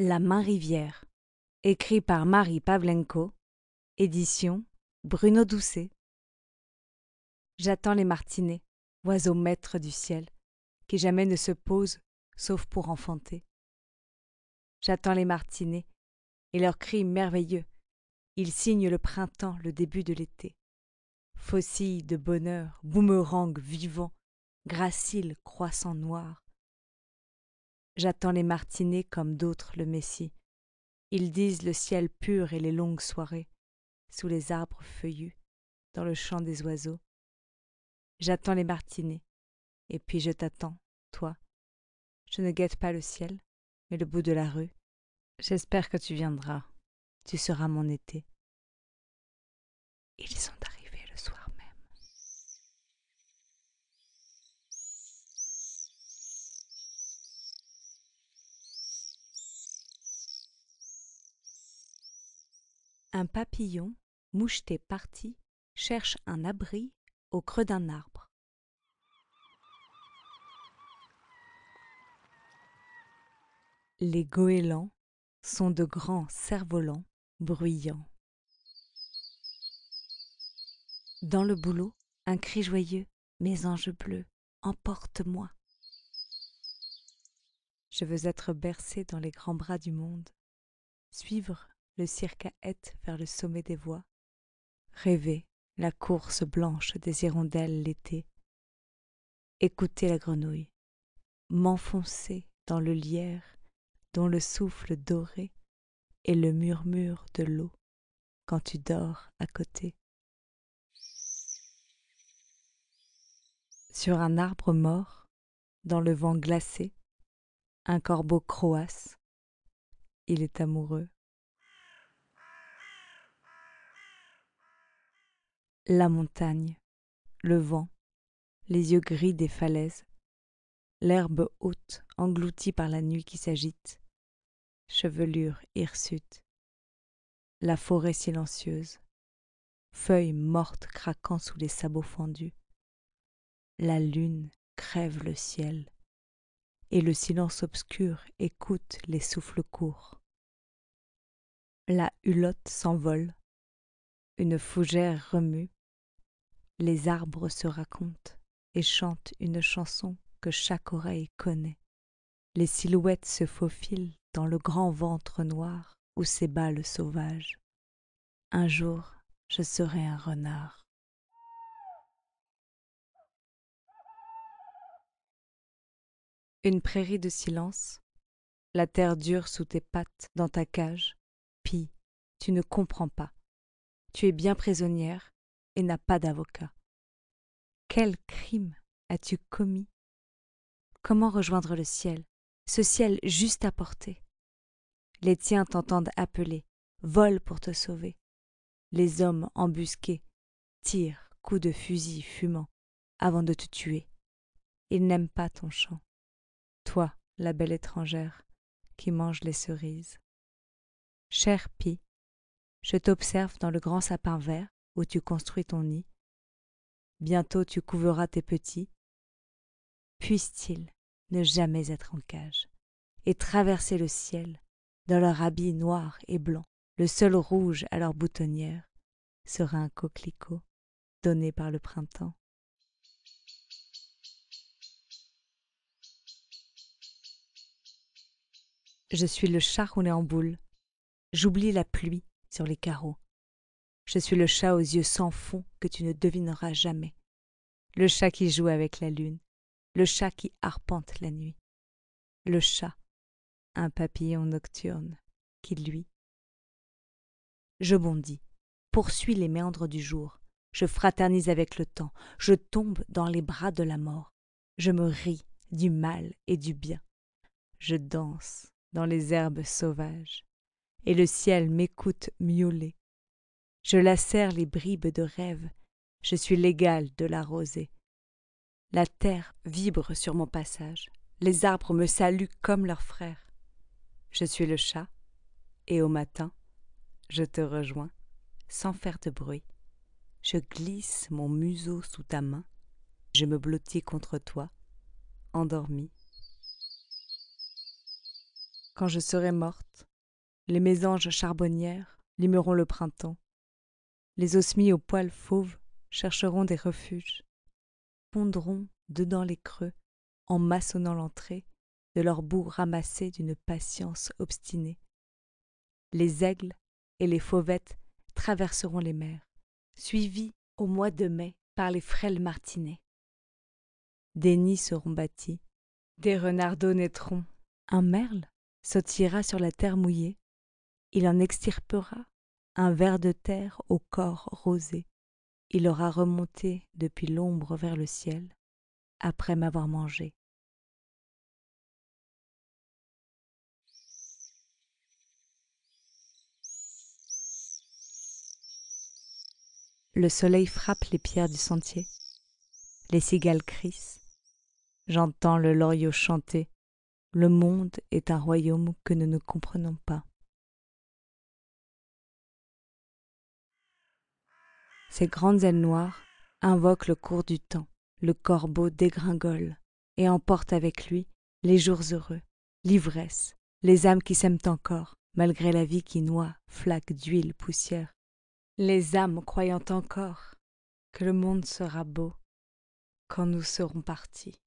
La Main-Rivière, écrit par Marie Pavlenko, édition Bruno Doucet. J'attends les martinets, oiseaux maîtres du ciel, qui jamais ne se posent sauf pour enfanter. J'attends les martinets, et leurs cris merveilleux, ils signent le printemps, le début de l'été. Faucilles de bonheur, boomerang vivant, graciles croissants noirs. J'attends les martinets comme d'autres le Messie. Ils disent le ciel pur et les longues soirées, sous les arbres feuillus, dans le chant des oiseaux. J'attends les martinets, et puis je t'attends, toi. Je ne guette pas le ciel, mais le bout de la rue. J'espère que tu viendras, tu seras mon été. Ils sont arrivés le soir même. Un papillon, moucheté parti, cherche un abri au creux d'un arbre. Les goélands sont de grands cerfs-volants bruyants. Dans le bouleau, un cri joyeux, mes anges bleus, emporte-moi. Je veux être bercé dans les grands bras du monde, suivre le cirque à hêtes vers le sommet des voies, rêver la course blanche des hirondelles l'été, écouter la grenouille, m'enfoncer dans le lierre dont le souffle doré est le murmure de l'eau quand tu dors à côté. Sur un arbre mort, dans le vent glacé, un corbeau croasse, il est amoureux. La montagne, le vent, les yeux gris des falaises, l'herbe haute engloutie par la nuit qui s'agite, chevelure hirsute, la forêt silencieuse, feuilles mortes craquant sous les sabots fendus. La lune crève le ciel, et le silence obscur écoute les souffles courts. La hulotte s'envole, une fougère remue, les arbres se racontent et chantent une chanson que chaque oreille connaît. Les silhouettes se faufilent dans le grand ventre noir où s'ébat le sauvage. Un jour, je serai un renard. Une prairie de silence, la terre dure sous tes pattes dans ta cage. Pis, tu ne comprends pas. Tu es bien prisonnière et n'as pas d'avocat. Quel crime as-tu commis? Comment rejoindre le ciel, ce ciel juste à portée? Les tiens t'entendent appeler, volent pour te sauver. Les hommes embusqués tirent coups de fusil fumants avant de te tuer. Ils n'aiment pas ton chant. Toi, la belle étrangère, qui mange les cerises. Cher Pie, je t'observe dans le grand sapin vert où tu construis ton nid. Bientôt tu couveras tes petits. Puissent-ils ne jamais être en cage et traverser le ciel dans leur habit noir et blanc, le seul rouge à leur boutonnière sera un coquelicot donné par le printemps. Je suis le chat roulé en boule. J'oublie la pluie sur les carreaux. Je suis le chat aux yeux sans fond que tu ne devineras jamais. Le chat qui joue avec la lune. Le chat qui arpente la nuit. Le chat, un papillon nocturne, qui lui. Je bondis, poursuis les méandres du jour. Je fraternise avec le temps. Je tombe dans les bras de la mort. Je me ris du mal et du bien. Je danse dans les herbes sauvages, et le ciel m'écoute miauler. Je lacère les bribes de rêve, je suis l'égal de la rosée. La terre vibre sur mon passage, les arbres me saluent comme leurs frères. Je suis le chat, et au matin, je te rejoins, sans faire de bruit. Je glisse mon museau sous ta main, je me blottis contre toi, endormi. Quand je serai morte, les mésanges charbonnières limeront le printemps. Les osmies aux poils fauves chercheront des refuges, pondront dedans les creux, en maçonnant l'entrée de leur boue ramassée d'une patience obstinée. Les aigles et les fauvettes traverseront les mers, suivis au mois de mai par les frêles martinets. Des nids seront bâtis, des renardeaux naîtront. Un merle sautillera sur la terre mouillée, il en extirpera un ver de terre au corps rosé. Il aura remonté depuis l'ombre vers le ciel, après m'avoir mangé. Le soleil frappe les pierres du sentier, les cigales crissent, j'entends le loriot chanter, le monde est un royaume que nous ne comprenons pas. Ces grandes ailes noires invoquent le cours du temps, le corbeau dégringole et emporte avec lui les jours heureux, l'ivresse, les âmes qui s'aiment encore, malgré la vie qui noie, flaque d'huile, poussière. Les âmes croyant encore que le monde sera beau quand nous serons partis.